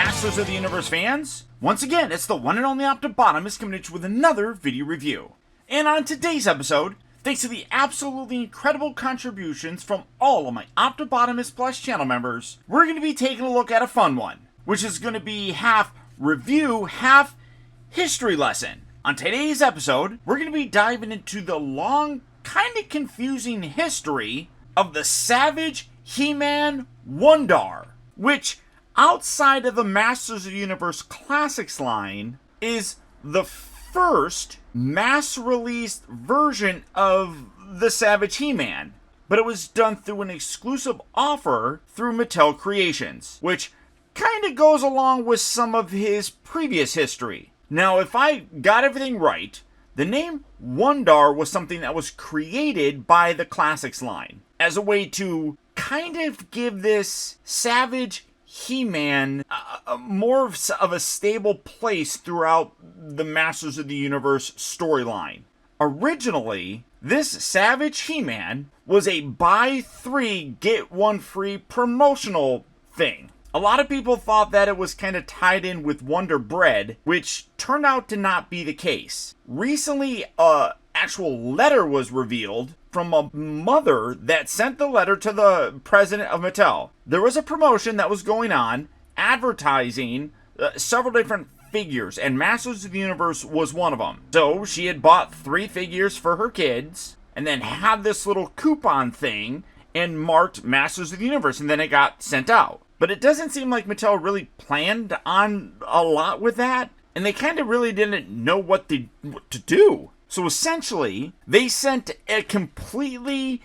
Masters of the Universe fans? Once again, it's the one and only Optibotimus coming at you with another video review. And on today's episode, thanks to the absolutely incredible contributions from all of my Optibotimus Plus channel members, we're going to be taking a look at a fun one, which is going to be half review, half history lesson. On today's episode, we're going to be diving into the long, kind of confusing history of the Savage He-Man WUN-DAR, which, outside of the Masters of the Universe Classics line, is the first mass-released version of the Savage He-Man. But it was done through an exclusive offer through Mattel Creations, which kind of goes along with some of his previous history. Now, if I got everything right, the name WUN-DAR was something that was created by the Classics line as a way to kind of give this Savage He-Man more of a stable place throughout the Masters of the Universe storyline. Originally, this Savage He-Man was a buy 3 get 1 free promotional thing. A lot of people thought that it was kind of tied in with Wonder Bread, which turned out to not be the case. Recently, an actual letter was revealed from a mother that sent the letter to the president of Mattel. There was a promotion that was going on, advertising several different figures, and Masters of the Universe was one of them. So she had bought 3 figures for her kids, and then had this little coupon thing, and marked Masters of the Universe, and then it got sent out. But it doesn't seem like Mattel really planned on a lot with that, and they kind of really didn't know what to do. So essentially, they sent a completely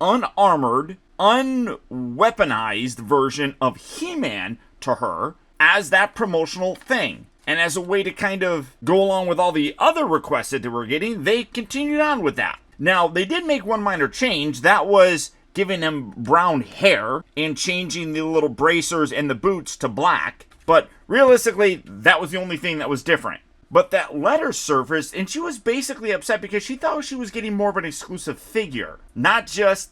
unarmored, unweaponized version of He-Man to her as that promotional thing. And as a way to kind of go along with all the other requests that they were getting, they continued on with that. Now, they did make one minor change. That was giving him brown hair and changing the little bracers and the boots to black. But realistically, that was the only thing that was different. But that letter surfaced, and she was basically upset because she thought she was getting more of an exclusive figure, not just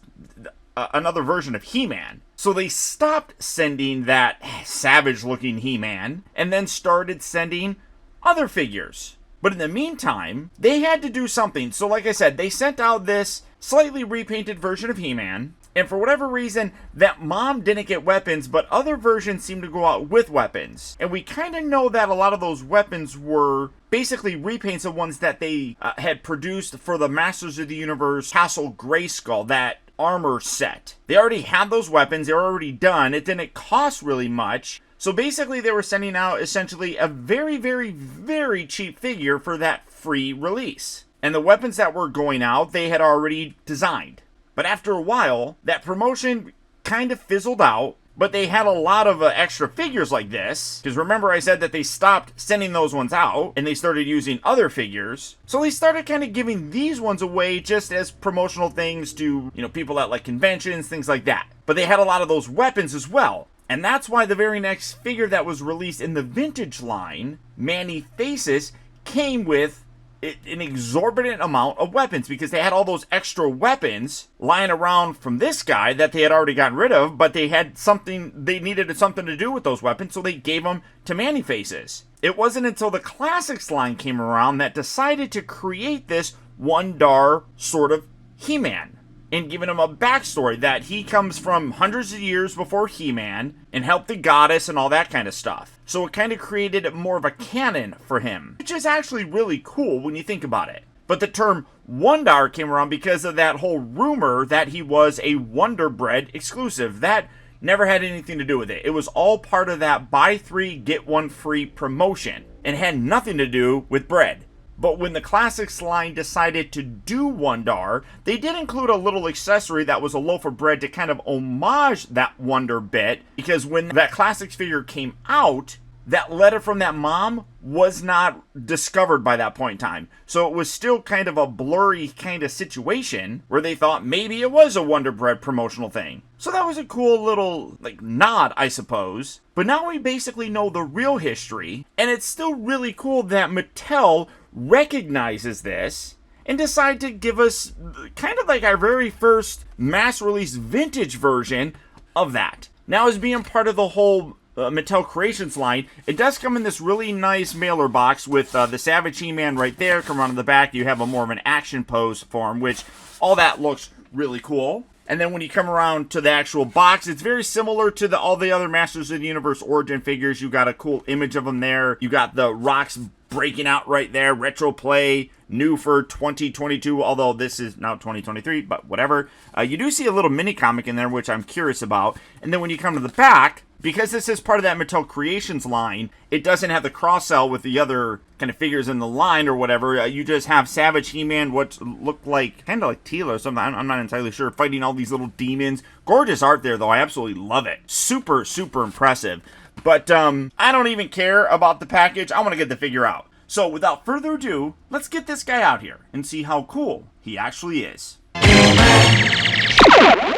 another version of He-Man. So they stopped sending that savage-looking He-Man, and then started sending other figures. But in the meantime, they had to do something. So like I said, they sent out this slightly repainted version of He-Man, and for whatever reason, that mom didn't get weapons, but other versions seemed to go out with weapons. And we kind of know that a lot of those weapons were basically repaints of ones that they had produced for the Masters of the Universe Castle Grayskull, that armor set. They already had those weapons, they were already done, it didn't cost really much. So basically they were sending out essentially a very, very, very cheap figure for that free release. And the weapons that were going out, they had already designed. But after a while, that promotion kind of fizzled out, but they had a lot of extra figures like this. Because remember I said that they stopped sending those ones out, and they started using other figures. So they started kind of giving these ones away just as promotional things to, people at like conventions, things like that. But they had a lot of those weapons as well. And that's why the very next figure that was released in the vintage line, Manny Faces, came with an exorbitant amount of weapons, because they had all those extra weapons lying around from this guy that they had already gotten rid of, but they needed something to do with those weapons, so they gave them to Manny Faces. It wasn't until the Classics line came around that decided to create this WUN-DAR sort of He-Man, and giving him a backstory that he comes from hundreds of years before He-Man and helped the goddess and all that kind of stuff. So it kind of created more of a canon for him, which is actually really cool when you think about it. But the term WUN-DAR came around because of that whole rumor that he was a Wonder Bread exclusive. That never had anything to do with it. It was all part of that buy 3 get 1 free promotion and had nothing to do with bread. But when the Classics line decided to do WUN-DAR, they did include a little accessory that was a loaf of bread to kind of homage that Wonder bit, because when that Classics figure came out, that letter from that mom was not discovered by that point in time. So it was still kind of a blurry kind of situation where they thought maybe it was a Wonder Bread promotional thing. So that was a cool little nod, I suppose. But now we basically know the real history, and it's still really cool that Mattel recognizes this and decide to give us kind of like our very first mass release vintage version of that. Now, as being part of the whole Mattel Creations line, it does come in this really nice mailer box with the Savage He-Man right there. Come around to the back, you have a more of an action pose form, which all that looks really cool. And then when you come around to the actual box, it's very similar to all the other Masters of the Universe Origin figures. You got a cool image of them there. You got the rocks breaking out right there. Retro play, new for 2022, although this is now 2023, but whatever. You do see a little mini comic in there, which I'm curious about. And then when you come to the back, because this is part of that Mattel Creations line, it doesn't have the cross-sell with the other kind of figures in the line or whatever. You just have Savage He-Man, what looked like, kind of like Teela or something, I'm not entirely sure, fighting all these little demons. Gorgeous art there, though. I absolutely love it. Super, super impressive. But I don't even care about the package. I want to get the figure out. So without further ado, let's get this guy out here and see how cool he actually is.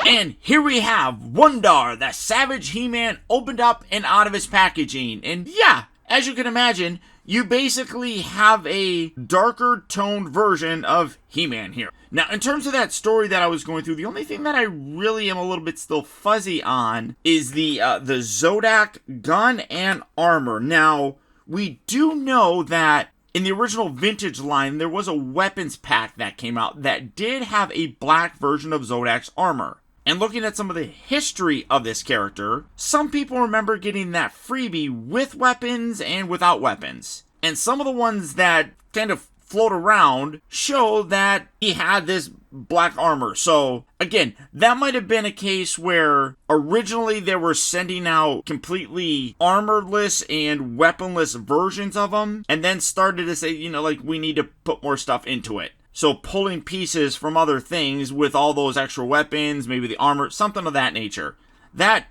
And here we have WUN-DAR, the Savage He-Man, opened up and out of his packaging. And yeah, as you can imagine, you basically have a darker toned version of He-Man here. Now, in terms of that story that I was going through, the only thing that I really am a little bit still fuzzy on is the Zodax gun and armor. Now, we do know that in the original vintage line, there was a weapons pack that came out that did have a black version of Zodax armor. And looking at some of the history of this character, some people remember getting that freebie with weapons and without weapons. And some of the ones that kind of float around show that he had this black armor. So again, that might have been a case where originally they were sending out completely armorless and weaponless versions of him, and then started to say, like, we need to put more stuff into it. So pulling pieces from other things with all those extra weapons, maybe the armor, something of that nature. That,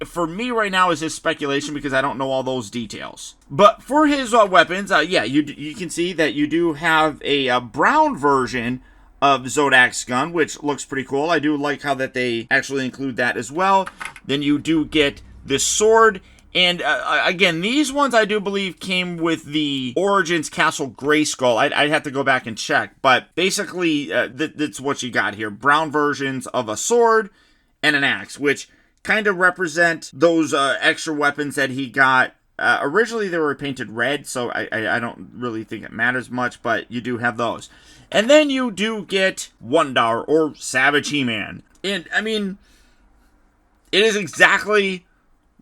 for me right now, is just speculation because I don't know all those details. But for his weapons, yeah, you can see that you do have a brown version of Zodax gun, which looks pretty cool. I do like how that they actually include that as well. Then you do get this sword. And again, these ones I do believe came with the Origins Castle Grayskull. I'd have to go back and check. But basically, that's what you got here. Brown versions of a sword and an axe, which kind of represent those extra weapons that he got. Originally, they were painted red, so I don't really think it matters much, but you do have those. And then you do get WUN-DAR, or Savage He-Man. And, I mean, it is exactly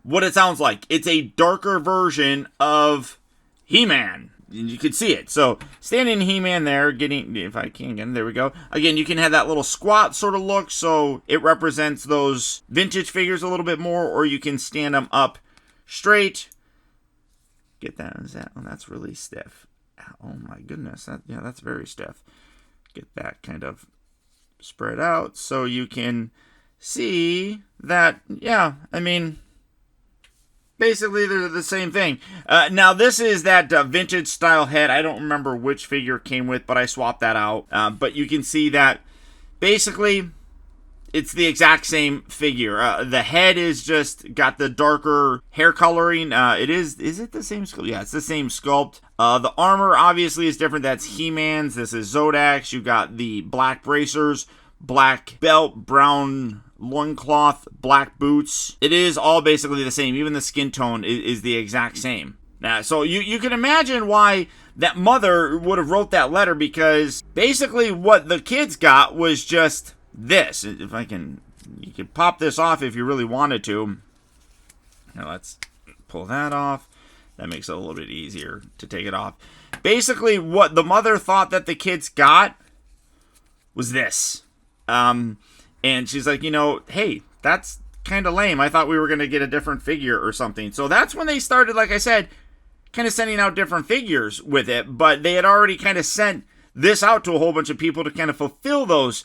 what it sounds like. It's a darker version of He-Man. You can see it. So, standing He-Man there, getting, if I can get him, there we go. Again, you can have that little squat sort of look, so it represents those vintage figures a little bit more, or you can stand them up straight. Get that? Is that? Oh, that's really stiff. Oh my goodness. That's very stiff. Get that kind of spread out so you can see that, yeah, I mean, basically, they're the same thing. Now, this is that vintage style head. I don't remember which figure it came with, but I swapped that out. But you can see that basically it's the exact same figure. The head is just got the darker hair coloring. Is it the same sculpt? Yeah, it's the same sculpt. The armor obviously is different. That's He-Man's. This is Zodax. You got the black bracers, black belt, brown loincloth, black boots. It is all basically the same. Even the skin tone is the exact same. Now, so you can imagine why that mother would have wrote that letter, because basically what the kids got was just this. If I can, you could pop this off if you really wanted to. Now let's pull that off. That makes it a little bit easier to take it off. Basically, what the mother thought that the kids got was this. And she's like, hey, that's kind of lame. I thought we were going to get a different figure or something. So that's when they started, like I said, kind of sending out different figures with it. But they had already kind of sent this out to a whole bunch of people to kind of fulfill those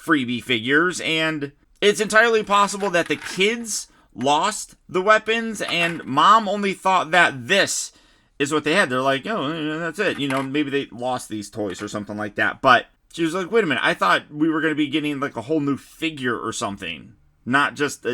freebie figures. And it's entirely possible that the kids lost the weapons and mom only thought that this is what they had. They're like, oh, that's it. Maybe they lost these toys or something like that. But she was like, wait a minute, I thought we were going to be getting like a whole new figure or something, not just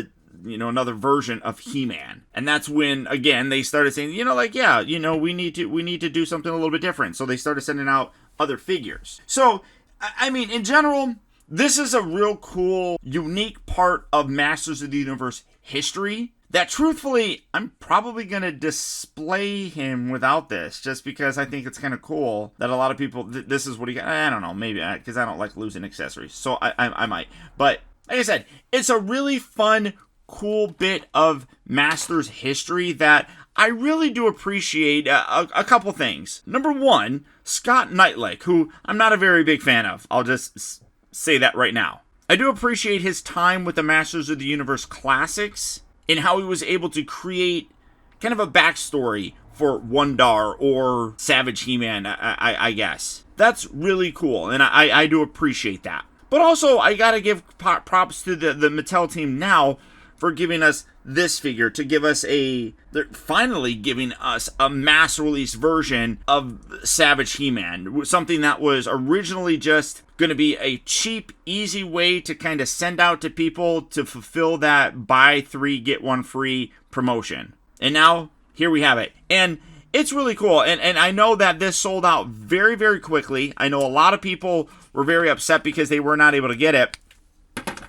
another version of He-Man. And that's when, again, they started saying, we need to do something a little bit different. So they started sending out other figures. So, I mean, in general, this is a real cool, unique part of Masters of the Universe history that truthfully, I'm probably going to display him without this, just because I think it's kind of cool that a lot of people, this is what he got. I don't know, maybe, because I don't like losing accessories, so I might. But, like I said, it's a really fun, cool bit of Masters history that I really do appreciate a couple things. Number one, Scott Knightlick, who I'm not a very big fan of. I'll just say that right now. I do appreciate his time with the Masters of the Universe Classics, and how he was able to create kind of a backstory for WUN-DAR or Savage He-Man, I guess. That's really cool, and I do appreciate that. But also, I gotta give props to the Mattel team now for giving us this figure, to give us they're finally giving us a mass release version of Savage He-Man, something that was originally just going to be a cheap, easy way to kind of send out to people to fulfill that buy 3 get 1 free promotion. And now here we have it, and it's really cool. And I know that this sold out very, very quickly. I know a lot of people were very upset because they were not able to get it.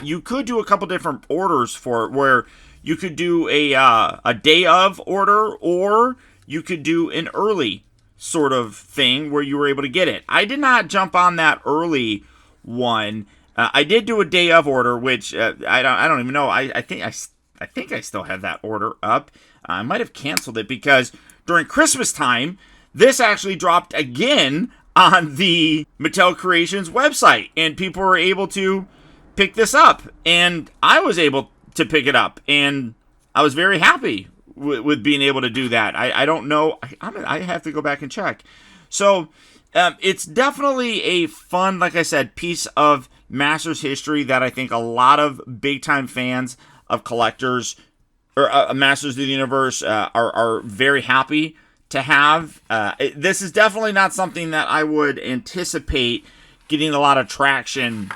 You could do a couple different orders for it, where you could do a day of order, or you could do an early sort of thing where you were able to get it. I did not jump on that early one. I did do a day of order, which I don't even know. I think I still have that order up. I might have canceled it because during Christmas time, this actually dropped again on the Mattel Creations website, and people were able to pick this up, and I was able to pick it up, and I was very happy with being able to do that. I don't know. I have to go back and check. So it's definitely a fun, like I said, piece of Masters history that I think a lot of big-time fans of collectors or Masters of the Universe are very happy to have. This is definitely not something that I would anticipate getting a lot of traction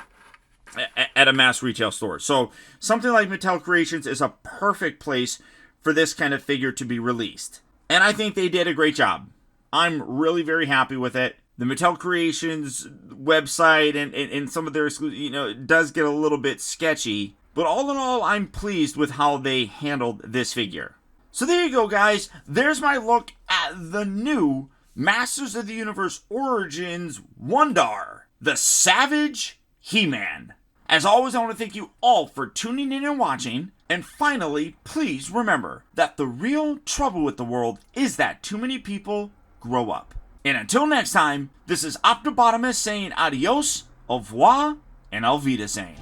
at a mass retail store. So something like Mattel Creations is a perfect place for this kind of figure to be released. And I think they did a great job. I'm really very happy with it. The Mattel Creations website and some of their exclusive, it does get a little bit sketchy. But all in all, I'm pleased with how they handled this figure. So there you go, guys. There's my look at the new Masters of the Universe Origins WUN-DAR, the Savage He-Man. As always, I want to thank you all for tuning in and watching. And finally, please remember that the real trouble with the world is that too many people grow up. And until next time, this is Optibotimus saying adios, au revoir, and auf Wiedersehen.